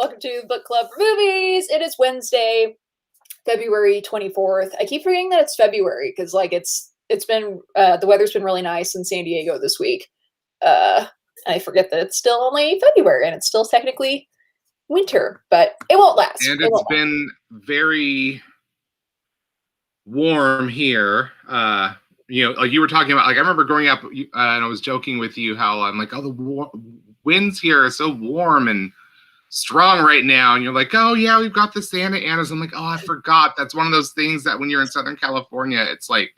Welcome to Book Club for Movies. It is Wednesday, February 24th. I keep forgetting that it's February because it's been the weather's been really nice in San Diego this week. I forget that it's still only February and it's still technically winter, but it won't last. And it's been very warm here. Like you were talking about, like I remember growing up and I was joking with you how I'm like, oh, the winds here are so warm and strong right now. And you're like, oh yeah, we've got the Santa Anas. I'm like, oh, I forgot. That's one of those things that when you're in Southern California, it's like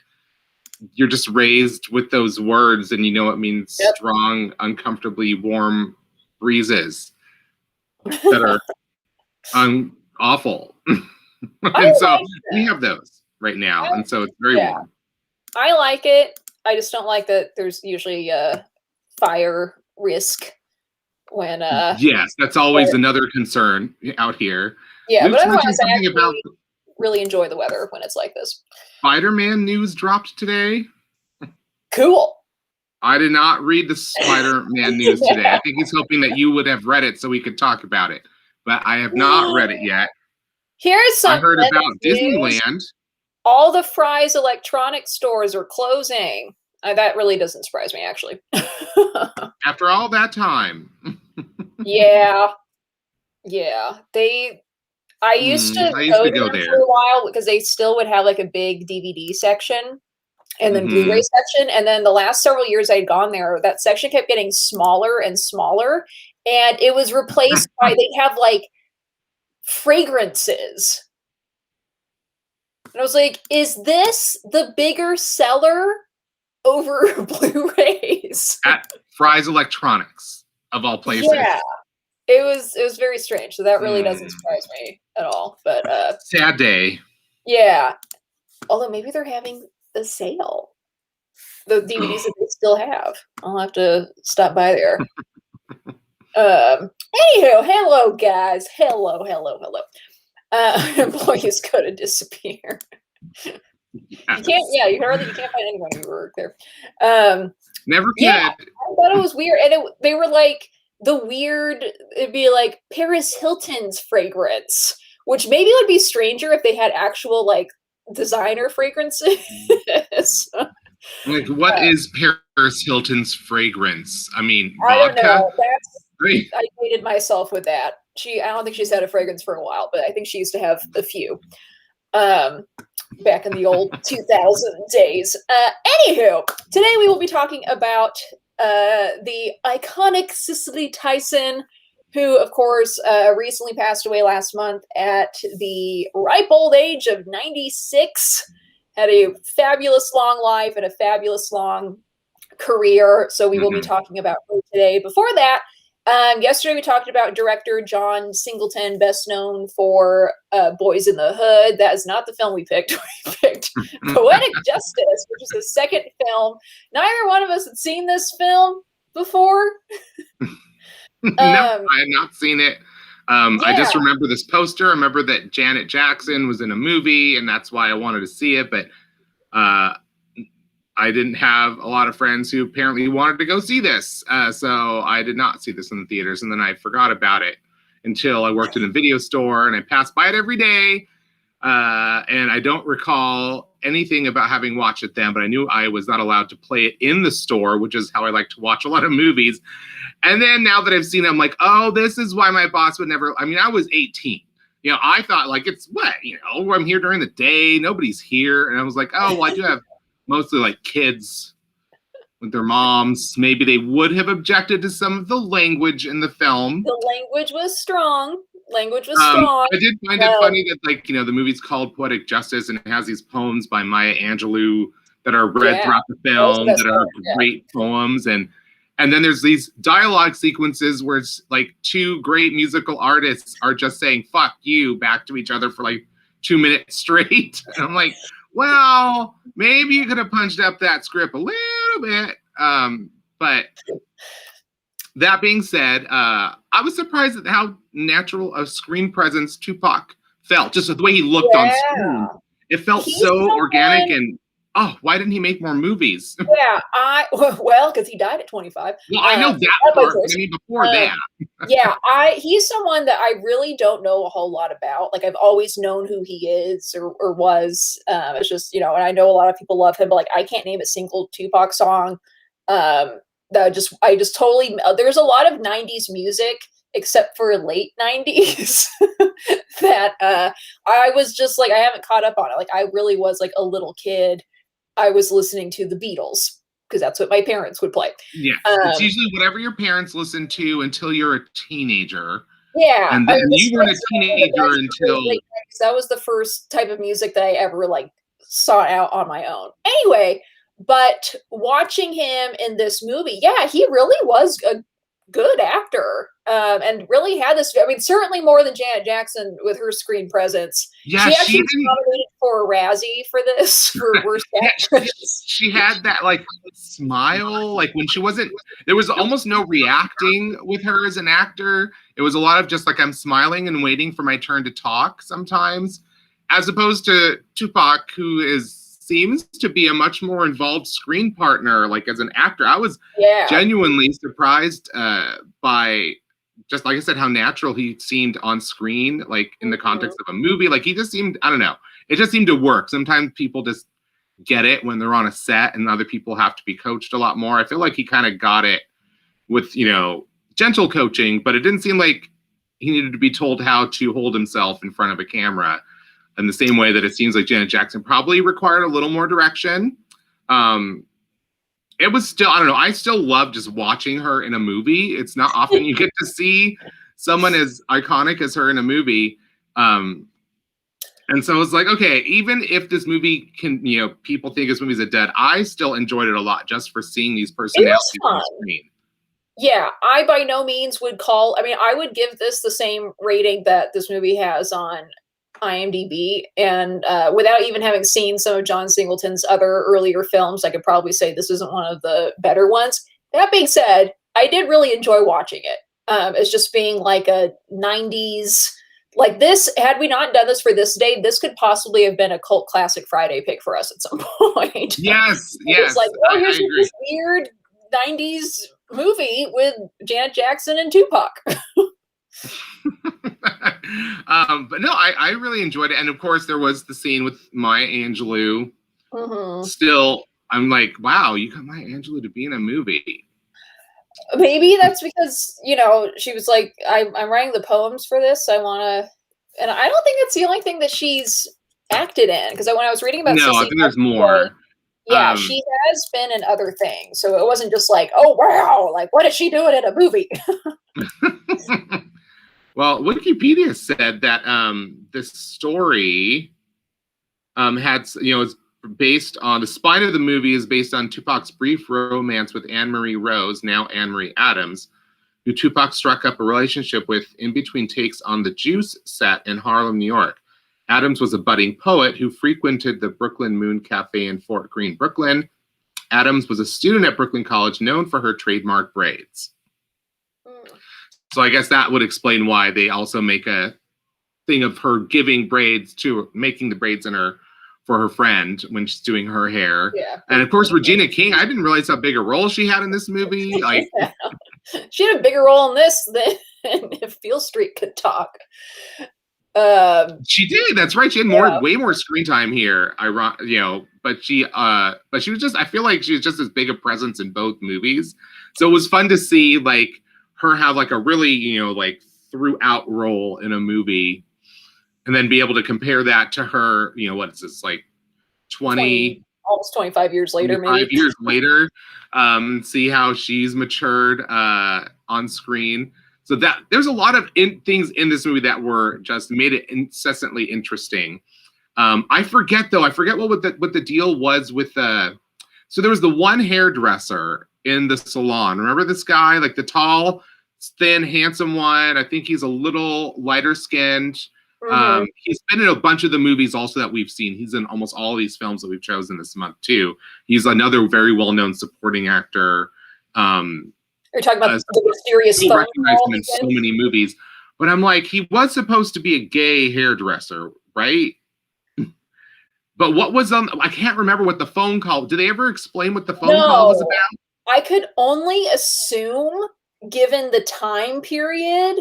you're just raised with those words and you know it means strong, uncomfortably warm breezes that are awful. And so we have those right now. And so it's very warm. I like it. I just don't like that there's usually fire risk when yes, that's always another concern out here. Yeah, Luke's but otherwise I actually really enjoy the weather when it's like this. Spider-Man news dropped today. Cool. I did not read the Spider-Man news today. I think he's hoping that you would have read it so we could talk about it. But I have not read it yet. Here's something. I heard about Disneyland. All the Fry's electronic stores are closing. That really doesn't surprise me, actually. After all that time. Yeah. I used to go there for a while because they still would have like a big DVD section and then Blu-ray section. And then the last several years I'd gone there, that section kept getting smaller and smaller. And it was replaced by, they'd have like fragrances. And I was like, is this the bigger seller over Blu-rays? At Fry's Electronics, of all places. Yeah. It was very strange. So that really doesn't surprise me at all. But sad day. Yeah. Although maybe they're having a sale. The DVDs that they still have. I'll have to stop by there. Anywho, hello guys. Hello. Employees go to disappear. You can't find anyone who work there. Never could. Yeah, I thought it was weird. And they were like it'd be like Paris Hilton's fragrance, which maybe would be stranger if they had actual like designer fragrances. Like, what is Paris Hilton's fragrance? I mean, I vodka? don't know. I dated myself with that. I don't think she's had a fragrance for a while, but I think she used to have a few. Back in the old 2000 days. Anywho, today we will be talking about the iconic Cicely Tyson, who, of course, recently passed away last month at the ripe old age of 96. Had a fabulous long life and a fabulous long career. So we will be talking about her today. Before that, yesterday we talked about director John Singleton, best known for Boys in the Hood. That is not the film we picked. We picked Poetic Justice, which is his second film. Neither one of us had seen this film before. No, I had not seen it. I just remember this poster. I remember that Janet Jackson was in a movie, and that's why I wanted to see it. But I didn't have a lot of friends who apparently wanted to go see this. So I did not see this in the theaters. And then I forgot about it until I worked in a video store and I passed by it every day. And I don't recall anything about having watched it then, but I knew I was not allowed to play it in the store, which is how I like to watch a lot of movies. And then now that I've seen it, I'm like, oh, this is why my boss would never, I mean, I was 18. I thought like, it's what, I'm here during the day. Nobody's here. And I was like, oh, well, I do have mostly like kids with their moms. Maybe they would have objected to some of the language in the film. The language was strong. I did find it funny that the movie's called Poetic Justice and it has these poems by Maya Angelou that are read throughout the film that are great poems. And then there's these dialogue sequences where it's like two great musical artists are just saying, fuck you, back to each other for like 2 minutes straight. And I'm like, well, maybe you could have punched up that script a little bit. But that being said, I was surprised at how natural a screen presence Tupac felt. Just the way he looked on screen. It felt so organic and Oh, why didn't he make more movies? Yeah, well, because he died at 25. Well, I know that Not by part, but I choice. mean before Um, that. yeah, he's someone that I really don't know a whole lot about. Like I've always known who he is or was. It's just, and I know a lot of people love him, but like I can't name a single Tupac song. Um, that just I just totally there's a lot of 90s music except for late 90s that I was just like I haven't caught up on it. Like I really was like a little kid. I was listening to the Beatles because that's what my parents would play. Yes, it's Um, usually whatever your parents listen to until you're a teenager, Yeah, and I then mean, the you weren't a Strokes were the teenager best for until. late 90s. That was the first type of music that I ever like sought out on my own. Anyway, but watching him in this movie, yeah, he really was a good actor, and really had this. I mean, certainly more than Janet Jackson with her screen presence. Yeah, She she actually was didn't. nominated for a Razzie for this for worst Yeah, actress. she had that like smile, like when she wasn't. There was almost no reacting with her as an actor. It was a lot of just like I'm smiling and waiting for my turn to talk sometimes, as opposed to Tupac, who is seems to be a much more involved screen partner. Like as an actor, I was Yeah. genuinely surprised by just like I said, how natural he seemed on screen, like in the Mhm. context of a movie. Like he just seemed, I don't know, it just seemed to work. Sometimes people just get it when they're on a set, and other people have to be coached a lot more. I feel like he kind of got it with, gentle coaching, but it didn't seem like he needed to be told how to hold himself in front of a camera in the same way that it seems like Janet Jackson probably required a little more direction. Um, it was still, I don't know, I still love just watching her in a movie. It's not often you get to see someone as iconic as her in a movie. Um, and so it's like, okay, even if this movie can, people think this movie's a dead, I still enjoyed it a lot just for seeing these It was personalities on fun. screen. Yeah, I by no means would call I mean, I would give this the same rating that this movie has on IMDb, and, without even having seen some of John Singleton's other earlier films, I could probably say this isn't one of the better ones. That being said, I did really enjoy watching it, as just being like a 90s like this had we not done this for this day, this could possibly have been a cult classic Friday pick for us at some point. Yes, It's like, yes, oh, I here's agree. this weird 90s movie with Janet Jackson and Tupac. But no, I really enjoyed it. And of course, there was the scene with Maya Angelou. Mhm. Still, I'm like, wow, you got Maya Angelou to be in a movie. Maybe that's because, she was like, I'm writing the poems for this. I want to, and I don't think it's the only thing that she's acted in. Because when I was reading about No, I Cicely think there's Tyson today, more. yeah, Um, she has been in other things. So it wasn't just like, oh, wow, like, what is she doing in a movie? well, Wikipedia said that this story had, it's based on the spine of the movie is based on Tupac's brief romance with Anne Marie Rose, now Anne Marie Adams, who Tupac struck up a relationship with in between takes on the Juice set in Harlem, New York. Adams was a budding poet who frequented the Brooklyn Moon Cafe in Fort Greene, Brooklyn. Adams was a student at Brooklyn College known for her trademark braids. Mm, So I guess that would explain why they also make a thing of her giving braids to making the braids in her for her friend when she's doing her hair. yeah. And of course, Regina King, I didn't realize how big a role she had in this movie. Like, She had a bigger role in this than if Beale Street could talk. she did. That's right. She had Yeah. way more screen time here. But she was just. I feel like she was just as big a presence in both movies. So it was fun to see like her have like a really like throughout role in a movie, and then be able to compare that to her. What is this like 20, 20 almost 25 years later, 25 maybe. years later, see how she's matured on screen. So that there's a lot of things in this movie that were just made it incessantly interesting. I forget though. I forget what the deal was with the. So there was the one hairdresser in the salon. Remember this guy, like the tall, thin, handsome one? I think he's a little lighter skinned. Mhm. He's been in a bunch of the movies also that we've seen. He's in almost all of these films that we've chosen this month too. He's another very well-known supporting actor. You're talking about Uh, the mysterious People phone recognize call him in he so did? many movies, but I'm like, he was supposed to be a gay hairdresser, right? But what was on? I can't remember what the phone call. Did they ever explain what the phone call was No, about? I could only assume, given the time period,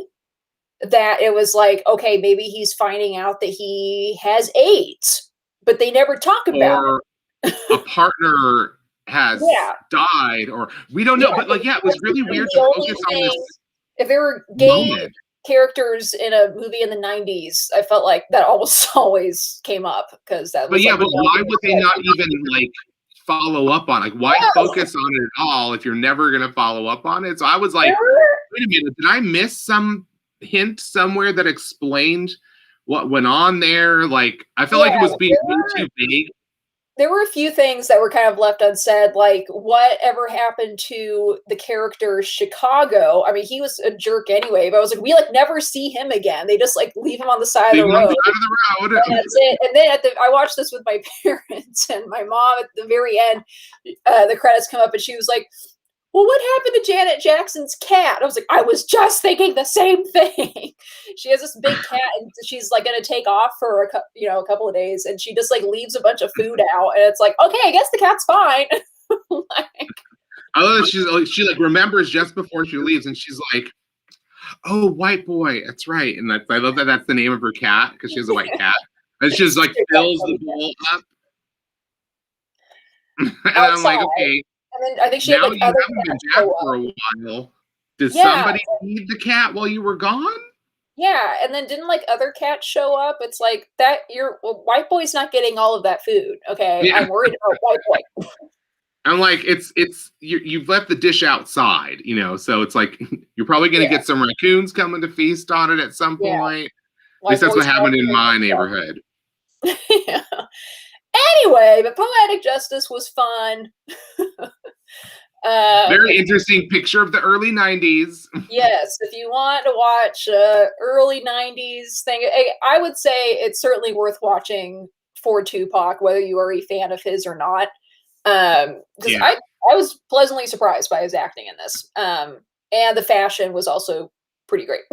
that it was like, okay, maybe he's finding out that he has AIDS, but they never talk about Or a partner it. has Yeah, died, or we don't know. yeah. But like, yeah, it was really weird The to only focus on thing, this if there were gay moment. characters in a movie in the 90s, I felt like that almost always came up because that But was yeah, like but the one why thing would they that not even like follow up on? Like, why yes, focus on it at all if you're never gonna follow up on it? So I was there like, were, wait a minute, did I miss some hint somewhere that explained what went on there? Like, I felt like it yeah, was being way too vague. there were a few things that were kind of left unsaid, like whatever happened to the character Chicago. I mean, he was a jerk anyway, but I was like, we like never see him again. They just like leave him on the side of Leave the it on road. the side of the And road. that's it. And then I watched this with my parents, and my mom at the very end, the credits come up, and she was like, well, what happened to Janet Jackson's cat? I was like, I was just thinking the same thing. She has this big cat, and she's like going to take off for a couple of days, and she just like leaves a bunch of food out, and it's like, okay, I guess the cat's fine. Like, I love that she like remembers just before she leaves, and she's like, "Oh, white boy, that's right." And I love that that's the name of her cat because she has a white cat. And she just like fills the bowl up, and I'm like, outside, okay, and then I think she had now like you other haven't been cats back show for up. a while. Did Yeah, somebody feed the cat while you were gone? yeah, and then didn't like other cats show up? It's like that. White boy's not getting all of that food. Okay, Yeah, I'm worried about white boy. I'm like, you've left the dish outside, so it's like you're probably gonna Yeah, get some raccoons coming to feast on it at some yeah, point. At least white that's what boy's happened in my neighborhood. yeah. Anyway, but Poetic Justice was fun. Very If interesting picture of the early '90s. yes, if you want to watch early '90s thing, I would say it's certainly worth watching for Tupac, whether you are a fan of his or not. Because Yeah. I was pleasantly surprised by his acting in this. And the fashion was also pretty great.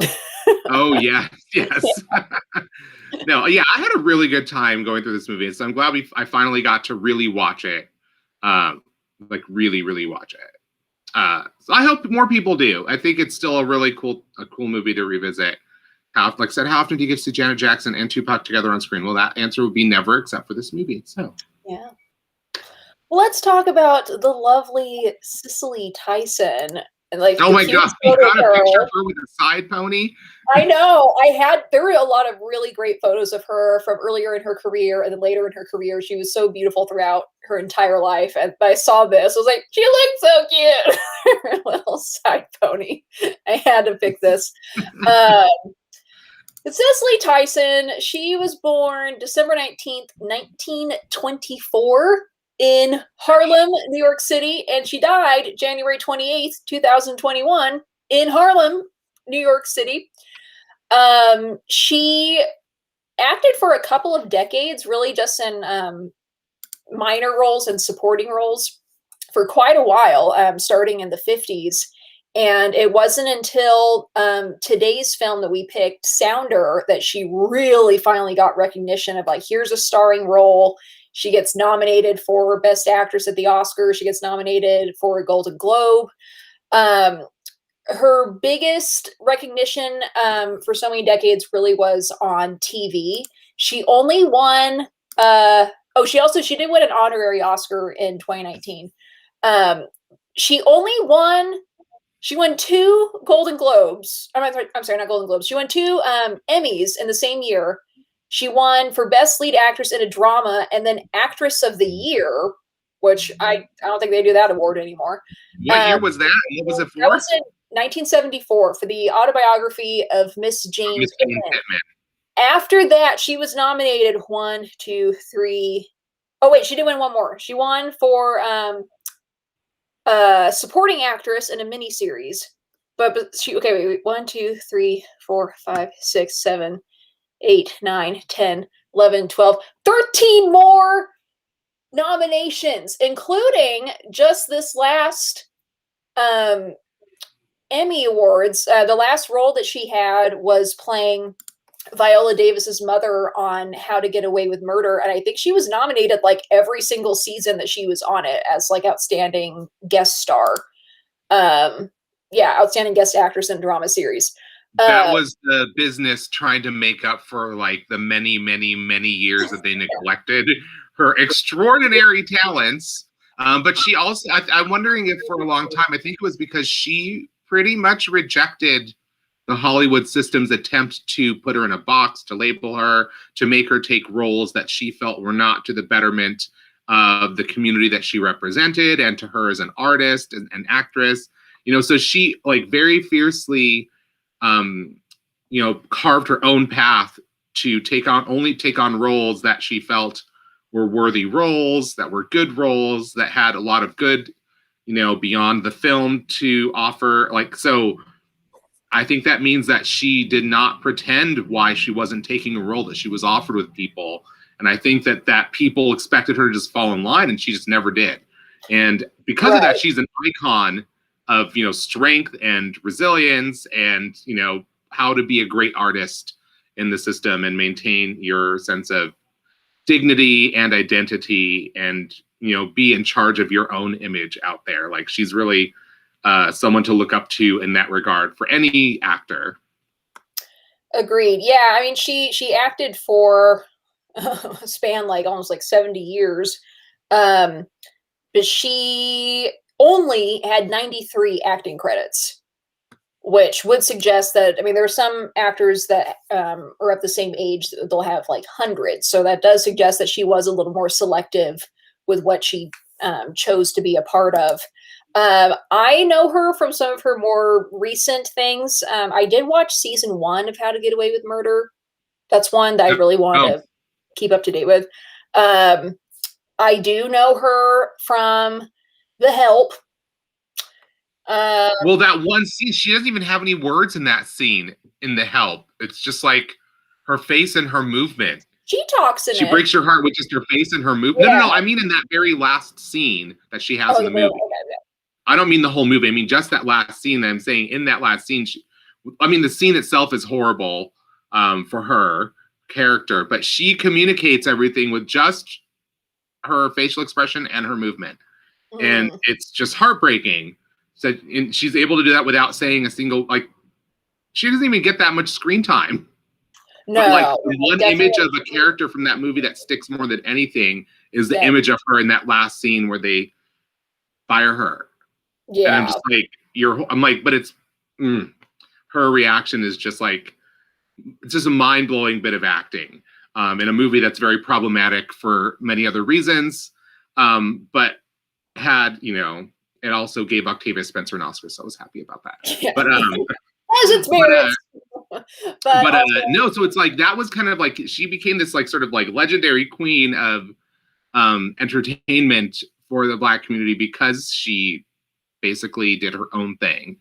Oh yeah, yes. No, yeah, I had a really good time going through this movie, so I'm glad I finally got to really watch it, like really, really watch it. So I hope more people do. I think it's still a cool movie to revisit. Like I said, how often do you get to see Janet Jackson and Tupac together on screen? Well, that answer would be never, except for this movie. So Yeah. Well, let's talk about the lovely Cicely Tyson and like oh the my god, cutest you photo of got a picture of her. her with a side pony? I know. There were a lot of really great photos of her from earlier in her career and then later in her career. She was so beautiful throughout her entire life. And I saw this, I was like, she looks so cute. Her little side pony. I had to pick this. Uh, Cicely Tyson, she was born December 19th, 1924 in Harlem, New York City, and she died January 28th, 2021 in Harlem, New York City. She acted for a couple of decades, really just in minor roles and supporting roles for quite a while, starting in the 50s. And it wasn't until today's film that we picked, Sounder, that she really finally got recognition of like, here's a starring role. She gets nominated for Best Actress at the Oscars. She gets nominated for a Golden Globe. Um, Her biggest recognition for so many decades really was on TV. She only won. She did win an honorary Oscar in 2019. Um, she only won. She won two Golden Globes. I'm sorry, not Golden Globes. She won two Emmys in the same year. She won for Best Lead Actress in a Drama and then Actress of the Year, which I don't think they do that award anymore. What year was that? What was it That for? was in 1974 for the autobiography of Miss Jane Miss Jane Pittman. Pittman. After that, she was nominated one, two, three. Oh wait, she did win one more. She won for supporting actress in a miniseries. But she wait. 1, 2, 3, 4, 5, 6, 7, 8, 9, 10, 11, 12, 13 more nominations, including just this last Emmy Awards. The last role that she had was playing Viola Davis's mother on How to Get Away with Murder, and I think she was nominated like every single season that she was on it as like outstanding guest star. Um, yeah, outstanding guest actress in a drama series. That Uh, was the business trying to make up for like the many, many, many years that they neglected her extraordinary talents. But she also, I'm wondering if for a long time, I think it was because she pretty much rejected the Hollywood system's attempt to put her in a box, to label her, to make her take roles that she felt were not to the betterment of the community that she represented and to her as an artist and actress. You know, so she like very fiercely um, you know, carved her own path to take on roles that she felt were worthy roles, that were good roles, that had a lot of good, you know, beyond the film to offer. Like, so I think that means that she did not pretend why she wasn't taking a role that she was offered with people. And I think that people expected her to just fall in line and she just never did. And because of right. that, she's an icon of, you know, strength and resilience and, you know, how to be a great artist in the system and maintain your sense of dignity and identity and, you know, be in charge of your own image out there. Like she's really someone to look up to in that regard for any actor. Agreed. Yeah, I mean, she acted for a span like almost like 70 years. Um, but she only had 93 acting credits, which would suggest that, I mean, there are some actors that are at the same age that they'll have like hundreds. So that does suggest that she was a little more selective with what she chose to be a part of. I know her from some of her more recent things. I did watch season 1 of How to Get Away with Murder. That's one that I really want Oh, to keep up to date with. Um, I do know her from The Help. Uh, well, that one scene, she doesn't even have any words in that scene in The Help. It's just like her face and her movement. she talks in She it. breaks your heart with just her face and her movement. No, no, Yeah. no. I mean in that very last scene that she has Oh, in the the very movie. okay, I don't mean the whole movie. I mean just that last scene that I'm saying in that last scene. I mean, the scene itself is horrible for her character, but she communicates everything with just her facial expression and her movement. yeah. And it's just heartbreaking. So and she's able to do that without saying a single, like, she doesn't even get that much screen time. But like No, the one definitely. image of a character from that movie that sticks more than anything is the Yeah. image of her in that last scene where they fire her. And I'm Yeah. just like, I'm like, but it's, her reaction is just like, it's just a mind blowing bit of acting in a movie that's very problematic for many other reasons. But had, you know, it also gave Octavia Spencer an Oscar, so I was happy about that. Yeah. But As its but merits. But but also, no, so it's like that was kind of like she became this like sort of like legendary queen of entertainment for the Black community because she basically did her own thing,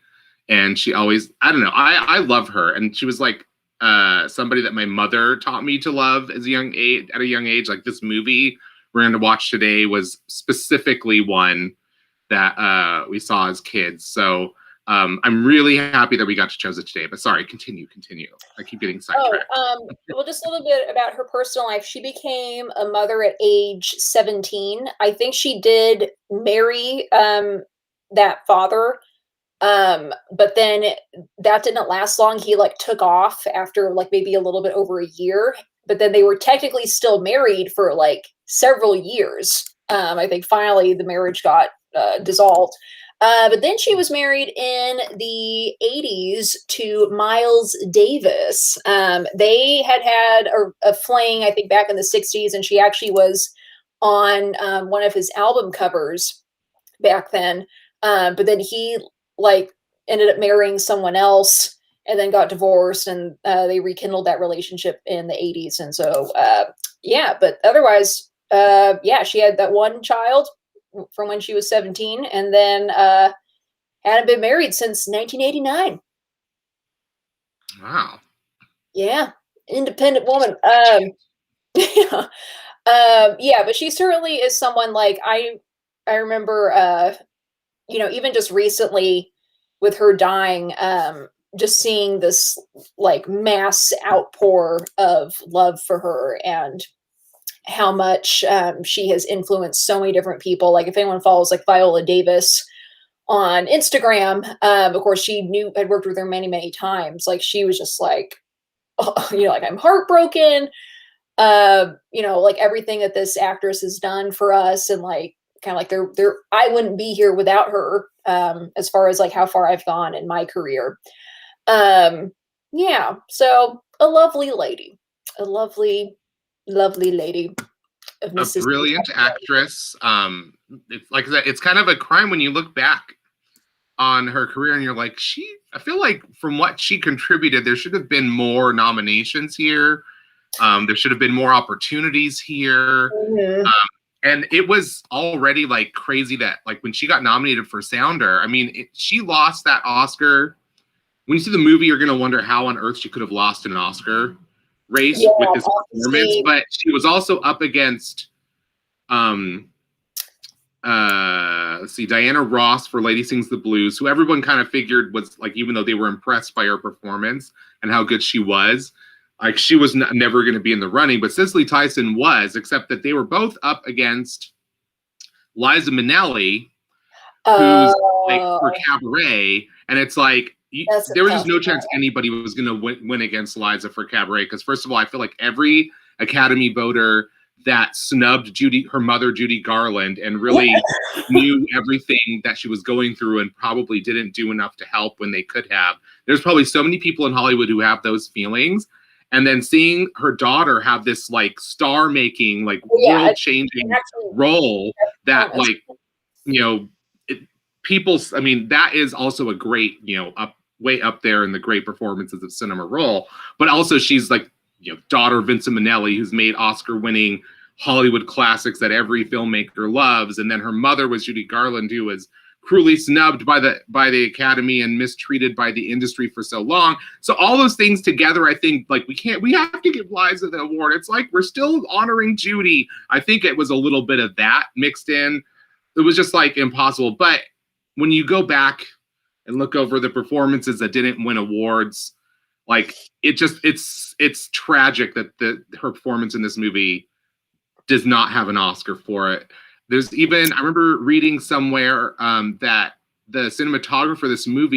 and she always, I don't know, I love her, and she was like somebody that my mother taught me to love as a young age at a young age. Like this movie we're going to watch today was specifically one that we saw as kids. So I'm really happy that we got to choose it today. But sorry, continue. I keep getting oh, sidetracked. well, just a little bit about her personal life. She became a mother at age 17. I think she did marry that father. But then that didn't last long. He like took off after like maybe a little bit over a year, but then they were technically still married for like several years. I think finally the marriage got dissolved. But then she was married in the 80s to Miles Davis. They had had a fling, I think, back in the 60s, and she actually was on one of his album covers back then. But then he like ended up marrying someone else and then got divorced, and they rekindled that relationship in the 80s. And so, yeah, but otherwise, yeah, she had that one child from when she was 17 and then hadn't been married since 1989. Wow. Yeah, independent woman. Yeah. Yeah, but she certainly is someone like I remember you know, even just recently with her dying, just seeing this like mass outpour of love for her and how much she has influenced so many different people. Like if anyone follows like Viola Davis on Instagram, of course she had worked with her many, many times. Like she was just like, oh, like I'm heartbroken. Like everything that this actress has done for us, and like kind of like I wouldn't be here without her. As far as like how far I've gone in my career. Um, yeah, so a lovely lady, a lovely, lovely lady of A Mrs. brilliant actress. It's like I said, it's kind of a crime when you look back on her career and you're like, I feel like from what she contributed, there should have been more nominations here. There should have been more opportunities here. Mhm. And it was already like crazy that like when she got nominated for Sounder, I mean, she lost that Oscar. When you see the movie, you're going to wonder how on earth she could have lost an Oscar race Yeah, with this performance. obviously. But she was also up against, let's see, Diana Ross for Lady Sings the Blues, who everyone kind of figured was like, even though they were impressed by her performance and how good she was, like she was never going to be in the running. But Cicely Tyson was, except that they were both up against Liza Minnelli, who's like for Oh, Cabaret, and it's like that's a there was just tough no one. chance anybody was going to win against Liza for Cabaret, because first of all, I feel like every Academy voter that snubbed her mother Judy Garland and really knew everything that she was going through and probably didn't do enough to help when they could have. There's probably so many people in Hollywood who have those feelings. And then seeing her daughter have this like star making, like Yeah, world changing actually, role that promise. like, you know, people's, I mean, that is also a great, way up there in the great performances of cinema role. But also she's like, daughter of Vincent Minnelli, who's made Oscar winning Hollywood classics that every filmmaker loves. And then her mother was Judy Garland, who was cruelly snubbed by the Academy and mistreated by the industry for so long. So all those things together, I think like we have to give Liza the award. It's like we're still honoring Judy. I think it was a little bit of that mixed in. It was just like impossible. But when you go back and look over the performances that didn't win awards, like it's tragic that her performance in this movie does not have an Oscar for it. There's even, I remember reading somewhere that the cinematographer of this movie